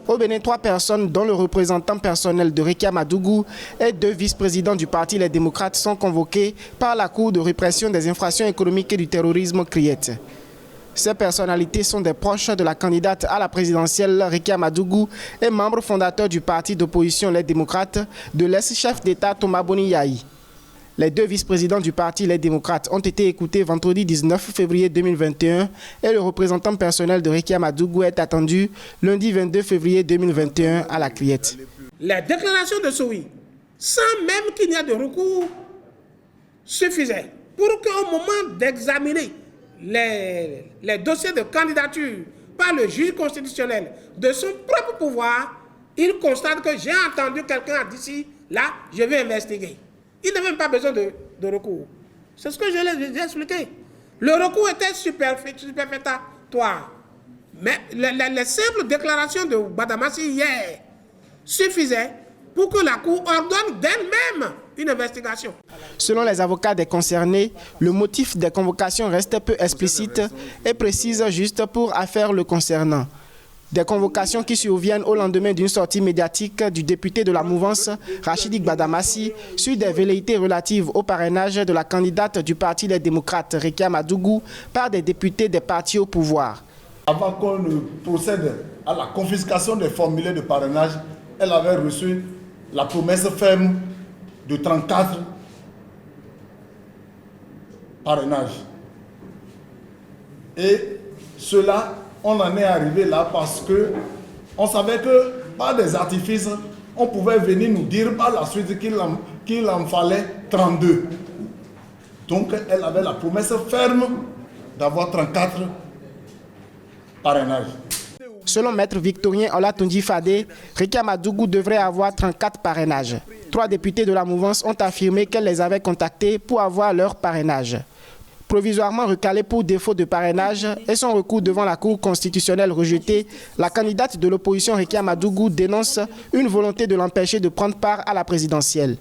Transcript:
Au Bénin, 3 personnes, dont le représentant personnel de Rekia Madougou et 2 vice-présidents du Parti Les Démocrates, sont convoqués par la Cour de répression des infractions économiques et du terrorisme CRIET. Ces personnalités sont des proches de la candidate à la présidentielle Rekia Madougou et membres fondateurs du parti d'opposition Les Démocrates de l'ex-chef d'État Thomas Boni Yahi. Les 2 vice-présidents du parti Les Démocrates ont été écoutés vendredi 19 février 2021 et le représentant personnel de Rekia Madougou est attendu lundi 22 février 2021 à la CRIET. La déclaration de Sowi, sans même qu'il n'y ait de recours, suffisait pour qu'au moment d'examiner les dossiers de candidature par le juge constitutionnel de son propre pouvoir, il constate que j'ai entendu quelqu'un d'ici, là, je vais investiguer. Il n'a même pas besoin de recours. C'est ce que je l'ai expliqué. Le recours était superfétatoire. Mais les simples déclarations de Badamassi hier suffisaient pour que la Cour ordonne d'elle-même une investigation. Selon les avocats des concernés, le motif des convocations reste peu explicite et précise juste pour affaire le concernant. Des convocations qui surviennent au lendemain d'une sortie médiatique du député de la mouvance, Rachidi Badamassi, sur des velléités relatives au parrainage de la candidate du Parti des Démocrates, Rekia Madougou, par des députés des partis au pouvoir. Avant qu'on ne procède à la confiscation des formulaires de parrainage, elle avait reçu la promesse ferme de 34 parrainages. Et cela, on en est arrivé là parce qu'on savait que par des artifices, on pouvait venir nous dire par la suite qu'il en fallait 32. Donc elle avait la promesse ferme d'avoir 34 parrainages. Selon Maître Victorien Olatondi Fadé, Rekia Madougou devrait avoir 34 parrainages. 3 députés de la mouvance ont affirmé qu'elle les avait contactés pour avoir leur parrainage. Provisoirement recalée pour défaut de parrainage et son recours devant la Cour constitutionnelle rejeté, la candidate de l'opposition Rekia Madougou dénonce une volonté de l'empêcher de prendre part à la présidentielle.